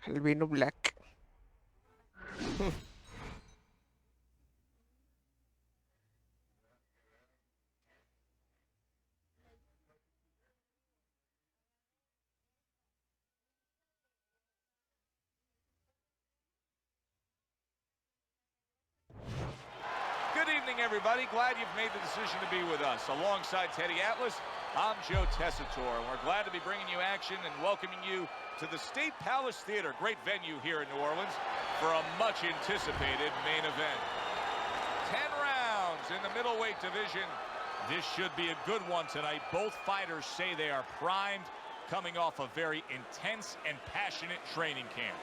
El vino black. Good evening, everybody. Glad you've made the decision to be with us. Alongside Teddy Atlas, I'm Joe Tessitore, and we're glad to be bringing you action and welcoming you to the State Palace Theater, great venue here in New Orleans, for a much-anticipated main event. 10 rounds in the middleweight division. This should be a good one tonight. Both fighters say they are primed, coming off a very intense and passionate training camp.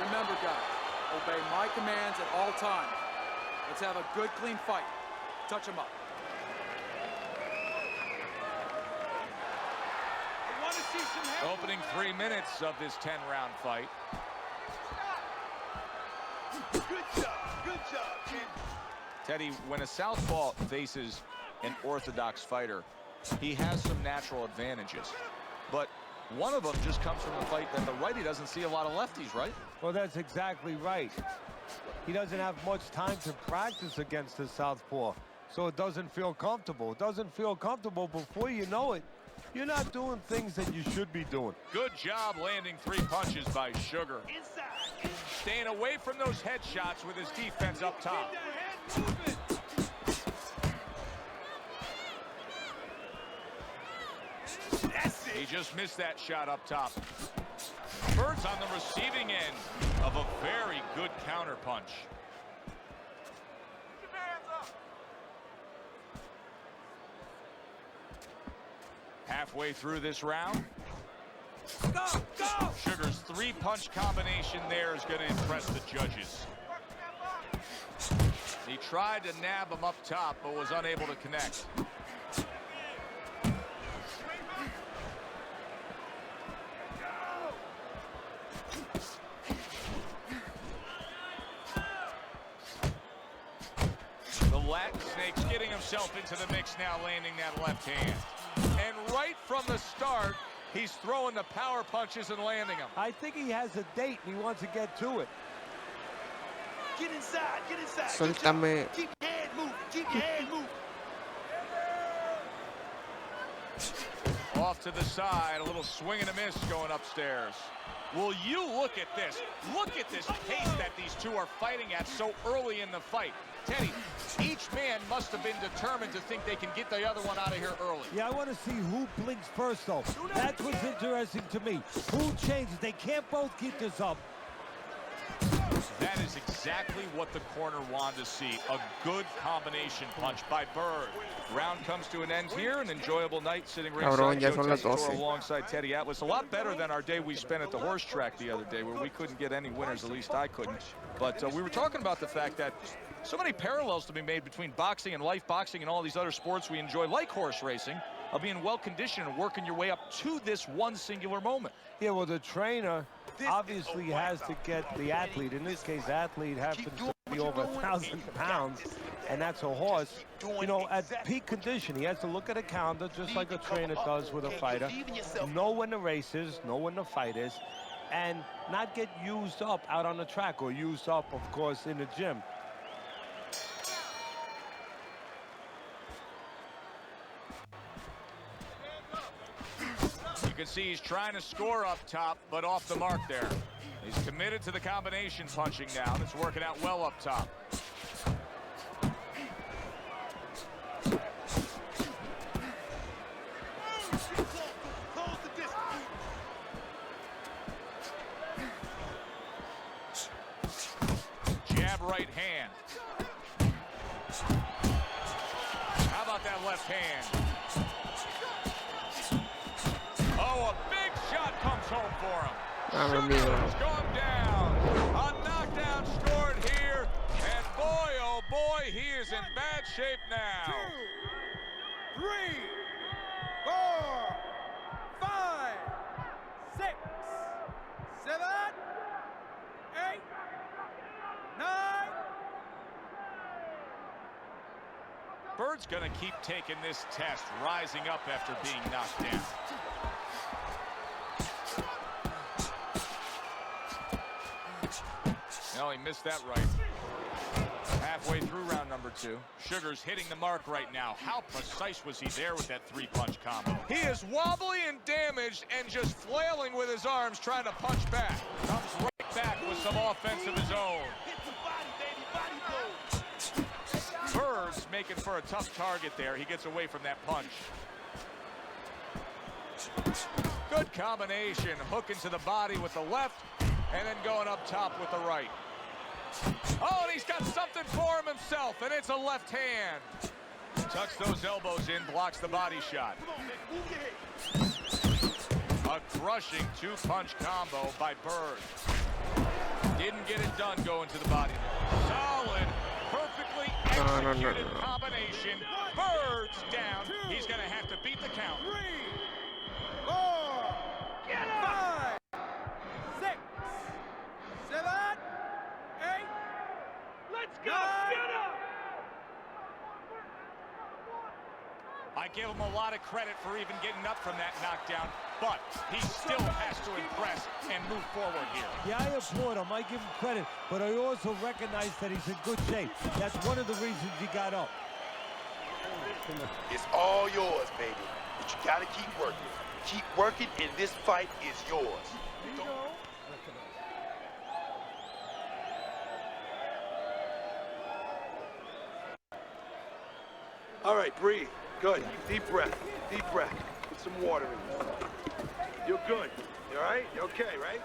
Remember, guys, obey my commands at all times. Let's have a good, clean fight. Touch him up. I want to see some Opening 3 minutes of this 10-round fight. Good job, kid. Teddy, when a southpaw faces an orthodox fighter, he has some natural advantages. But one of them just comes from the fight that the righty doesn't see a lot of lefties, right? Well, that's exactly right. He doesn't have much time to practice against the southpaw, so it doesn't feel comfortable. It doesn't feel comfortable. Before you know it, you're not doing things that you should be doing. Good job landing 3 punches by Sugar. Inside. Staying away from those headshots with his defense up top. He just missed that shot up top. Bird's on the receiving end of a very good counter punch. Halfway through this round. Go, go! Sugar's 3-punch combination there is going to impress the judges. He tried to nab him up top, but was unable to connect. The Latin Snake's getting himself into the mix now, landing that left hand. And right from the start, he's throwing the power punches and landing them. I think he has a date and he wants to get to it. Get inside, get inside. Suéltame. Keep your head moving, keep your head moving. Off to the side, a little swing and a miss going upstairs. Will you look at this? Look at this pace that these two are fighting at so early in the fight. Teddy, each man must have been determined to think they can get the other one out of here early. Yeah, I want to see who blinks first, though. That's what's interesting to me. Who changes? They can't both keep this up. That is exactly what the corner wanted to see. A good combination punch by Bird. Round comes to an end here. An enjoyable night sitting ringside. ya son las 12. Alongside Teddy Atlas. A lot better than our day we spent at the horse track the other day, where we couldn't get any winners. At least I couldn't. But we were talking about the fact that so many parallels to be made between boxing and life boxing and all these other sports we enjoy, like horse racing, of being well-conditioned and working your way up to this one singular moment. Yeah, well, the trainer obviously has to get the athlete. In this case, the athlete happens to be over 1,000 pounds, and that's a horse. You know, at peak condition, he has to look at a calendar just like a trainer does with a fighter, know when the race is, know when the fight is, and not get used up out on the track or used up, of course, in the gym. You can see he's trying to score up top, but off the mark there. He's committed to the combination punching now. That's working out well up top. Jab right hand. How about that left hand? Oh, a big shot comes home for him. Sugar's gone down. A knockdown scored here. And boy, oh boy, he is in bad shape now. 2, 3, 4, 5, 6, 7, Bird's going to keep taking this test, rising up after being knocked down. No, he missed that right. Halfway through round number 2. Sugar's hitting the mark right now. How precise was he there with that 3-punch combo? He is wobbly and damaged and just flailing with his arms trying to punch back. Comes right back with some offense of his own. Bird's making for a tough target there. He gets away from that punch. Good combination. Hooking to the body with the left and then going up top with the right. Oh, and he's got something for him himself, and it's a left hand. Tucks those elbows in, blocks the body shot. A crushing 2-punch combo by Bird. Didn't get it done going to the body. Solid, perfectly executed combination. Bird's down. He's going to have to beat the count. 3, 4, 5, 6, 7, 8. Let's go! I give him a lot of credit for even getting up from that knockdown, but he still has to impress and move forward here. Yeah, I applaud him. I give him credit, but I also recognize that he's in good shape. That's one of the reasons he got up. It's all yours, baby. But you gotta keep working. Keep working, and this fight is yours. All right, breathe. Good. Deep breath. Deep breath. Put some water in there. You're good. You all right? You okay, right?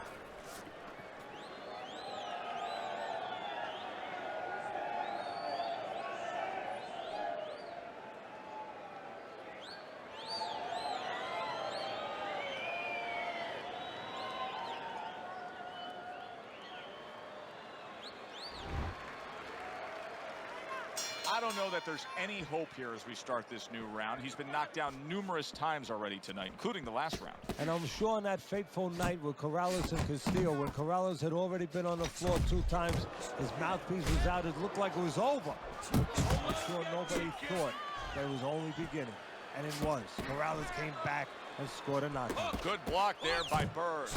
I don't know that there's any hope here as we start this new round. He's been knocked down numerous times already tonight, including the last round. And I'm sure on that fateful night with Corrales and Castillo, when Corrales had already been on the floor 2 times, his mouthpiece was out, it looked like it was over. I'm sure nobody thought that it was only beginning. And it was. Corrales came back and scored a knockout. Good block there by Bird.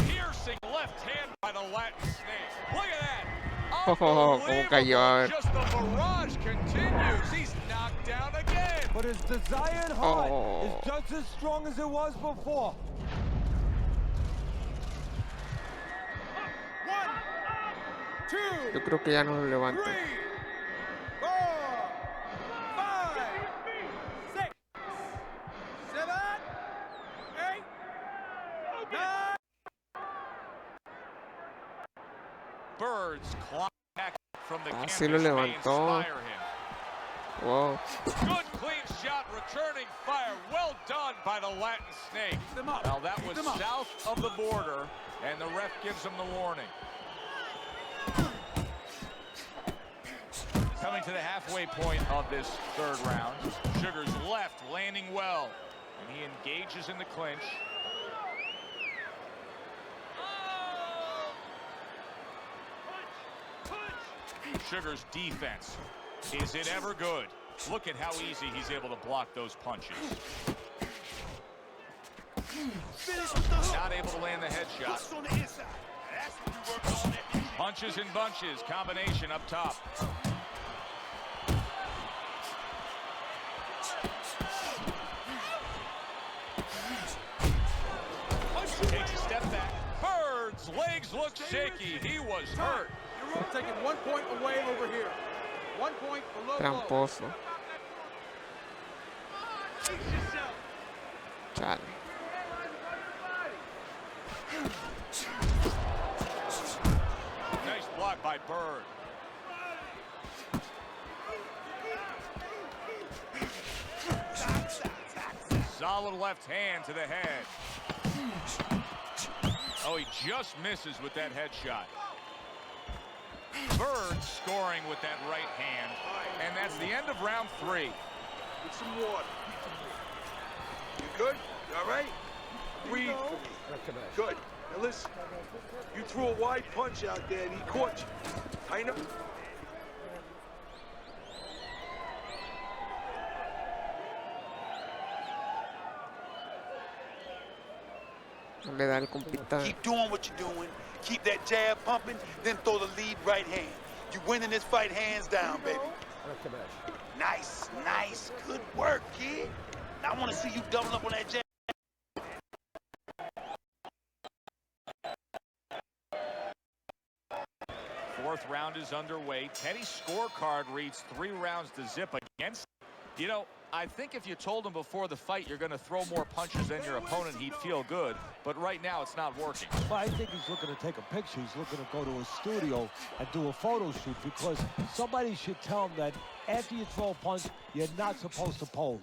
Piercing left hand by the Latin snake. Look at that. Cómo cayó, a ver. Just the barrage continues. He's knocked down again. But his desired heart is just as strong as it was before. 1, 2, Yo creo que ya no lo levanta. 3, 4, 5, 6, 7, 8, 9. Birds climb back from the canvas. Sí lo levantó. Inspire him. Wow. Good clean shot, returning fire. Well done by the Latin snake. Now that was south of the border, and the ref gives him the warning. Coming to the halfway point of this 3rd round. Sugar's left landing well, and he engages in the clinch. Sugar's defense. Is it ever good? Look at how easy he's able to block those punches. Not able to land the headshot. Punches and bunches. Combination up top. Takes a step back. Bird's legs look shaky. He was hurt. You're taking 1 point away over here. 1 point below. Tramposo. Chale. Nice block by Bird. Solid left hand to the head. Oh, he just misses with that headshot. Bird scoring with that right hand. And that's the end of round 3. Get some water. You good? You all right? Breathe. Good. Now listen, you threw a wide punch out there and he caught you. I know. No le da el compita. Keep doing what you're doing. Keep that jab pumping, then throw the lead right hand. You're winning this fight hands down, baby. Nice, nice. Good work, kid. Now I want to see you double up on that jab. Fourth round is underway. Teddy's scorecard reads 3 rounds to zip against. You know, I think if you told him before the fight you're going to throw more punches than your opponent, he'd feel good. But right now, it's not working. Well, I think he's looking to take a picture. He's looking to go to a studio and do a photo shoot because somebody should tell him that after you throw a punch, you're not supposed to pose.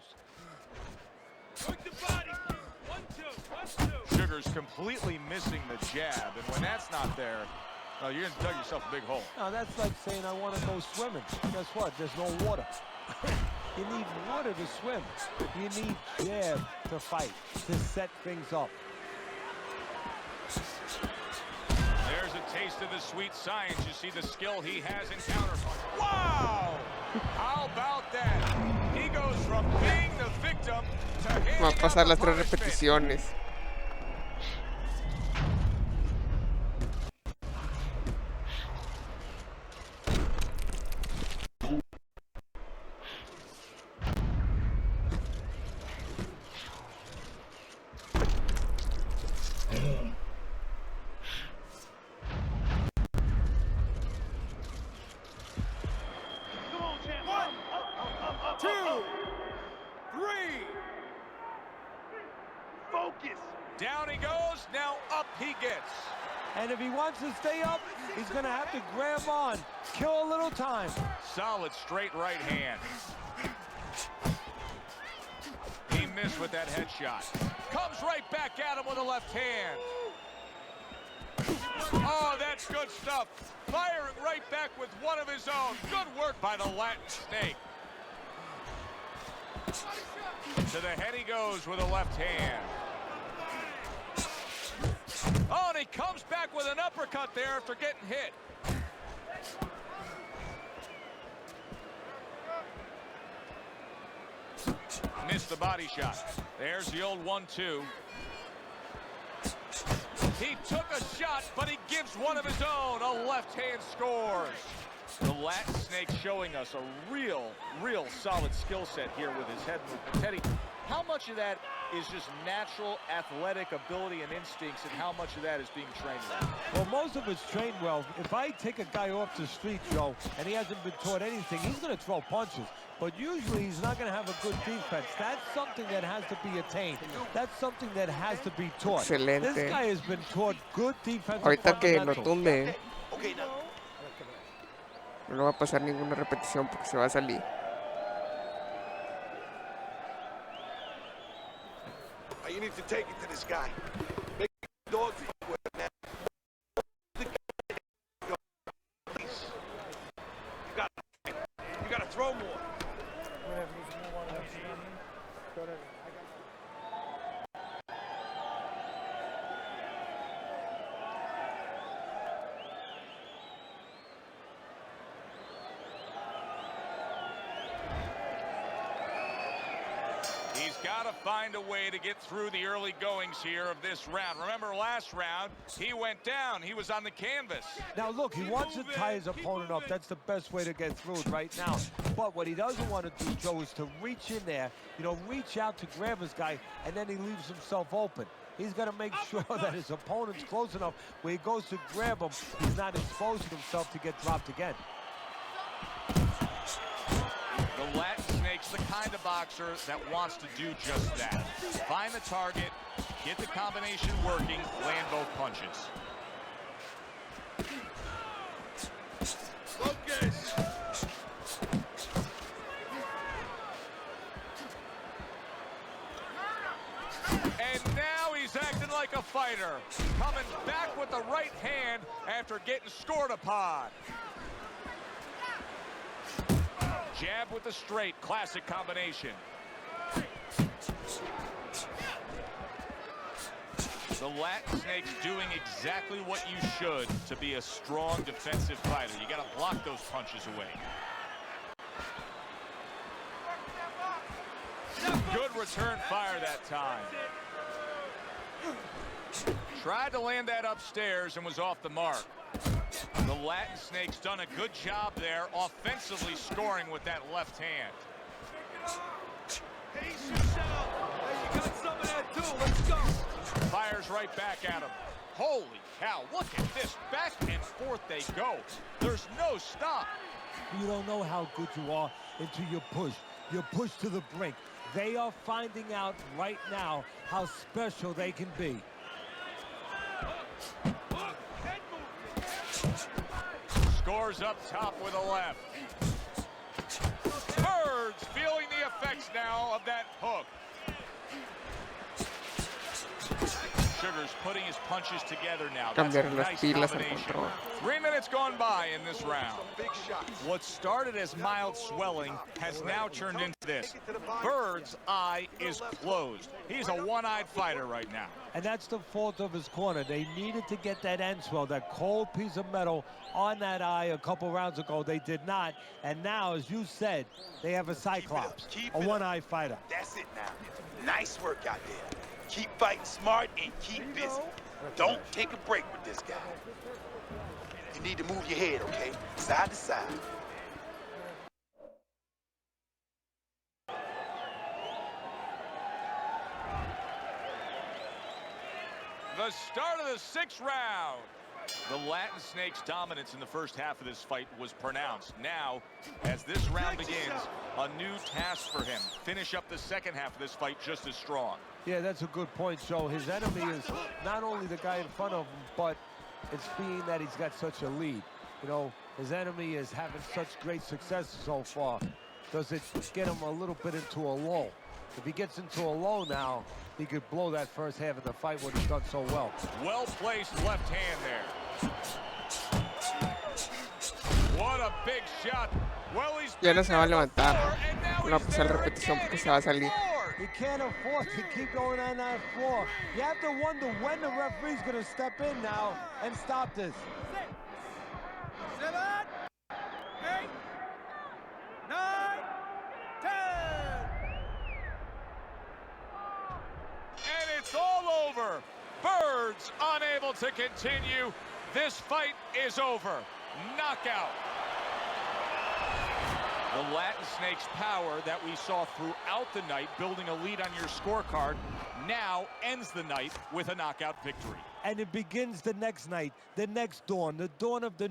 Sugar's completely missing the jab, and when that's not there, well, you're going to dug yourself a big hole. Now, that's like saying I want to go swimming. Guess what? There's no water. You need water to swim. You need jab to fight, to set things up. There's a taste of the sweet science. You see the skill he has in counterpunch. Wow! How about that? He goes from being the victim to handing Va a pasar out the las 3 punishment. repeticiones. Down he goes, now up he gets. And if he wants to stay up, he's going to have to grab on, kill a little time. Solid straight right hand. He missed with that headshot. Comes right back at him with a left hand. Oh, that's good stuff. Firing right back with one of his own. Good work by the Latin Snake. To the head he goes with a left hand. Oh, and he comes back with an uppercut there after getting hit. Missed the body shot. There's the old 1-2. He took a shot, but he gives one of his own. A left hand scores. The Latin Snake showing us a real solid skill set here with his head movement. Teddy, how much of that is just natural athletic ability and instincts, and how much of that is being trained well? Well, most of it's trained well. If I take a guy off the street, Joe, and he hasn't been taught anything, he's going to throw punches. But usually he's not going to have a good defense. That's something that has to be attained. That's something that has to be taught. Excelente. This guy has been taught good defensive Ahorita que lo fundamentals. tumbe, Okay, now. no va a pasar ninguna repetición porque se va a salir. You need to take it to this guy. Make dog with him, man. You gotta throw more. He's got to find a way to get through the early goings here of this round. Remember last round, he went down. He was on the canvas. Now, look, he wants to tie his opponent up. That's the best way to get through it right now. But what he doesn't want to do, Joe, is to reach in there, reach out to grab his guy, and then he leaves himself open. He's got to make sure that his opponent's close enough where he goes to grab him, he's not exposing himself to get dropped again. The Latin Snake's the kind of boxer that wants to do just that. Find the target, get the combination working, land both punches. Focus. And now he's acting like a fighter, coming back with the right hand after getting scored upon. Jab with the straight, classic combination. The Latin Snake's doing exactly what you should to be a strong defensive fighter. You got to block those punches away. Good return fire that time. Tried to land that upstairs and was off the mark. The Latin Snake's done a good job there, offensively scoring with that left hand. Pace yourself. Hey, you got some of that too. Let's go. Fires right back at him. Holy cow, look at this. Back and forth they go. There's no stop. You don't know how good you are until you push. You push to the brink. They are finding out right now how special they can be. Scores up top with a left. Birds feeling the effects now of that hook. Sugar's putting his punches together now. That's a Cambiar las nice pilas al combination. control. 3 minutes gone by in this round. What started as mild swelling has now turned into this. Bird's eye is closed. He's a one-eyed fighter right now. And that's the fault of his corner. They needed to get that end swell, that cold piece of metal on that eye a couple rounds ago. They did not. And now, as you said, they have a cyclops, a one-eye fighter. That's it now. Nice work out there. Keep fighting smart and keep busy. Don't take a break with this guy. You need to move your head, okay? Side to side. The start of the 6th round. The Latin Snake's dominance in the first half of this fight was pronounced. Now, as this round begins, a new task for him. Finish up the second half of this fight just as strong. Yeah, that's a good point, Joe. His enemy is not only the guy in front of him, but it's being that he's got such a lead. You know, his enemy is having such great success so far. Does it get him a little bit into a lull? If he gets into a lull now, he could blow that first half of the fight when he's done so well. Well-placed left hand there. What a big shot. Well, he's Ya no se va a been there levantar. before, and now No va a he's pasar there repetición again. porque se va a salir. You can't afford to keep going on that floor. You have to wonder when the referee's going to step in now and stop this. 7, 8, 9, 10. And it's all over. Birds unable to continue. This fight is over. Knockout. The Latin Snake's power that we saw throughout the night, building a lead on your scorecard, now ends the night with a knockout victory. And it begins the next night, the next dawn, the dawn of the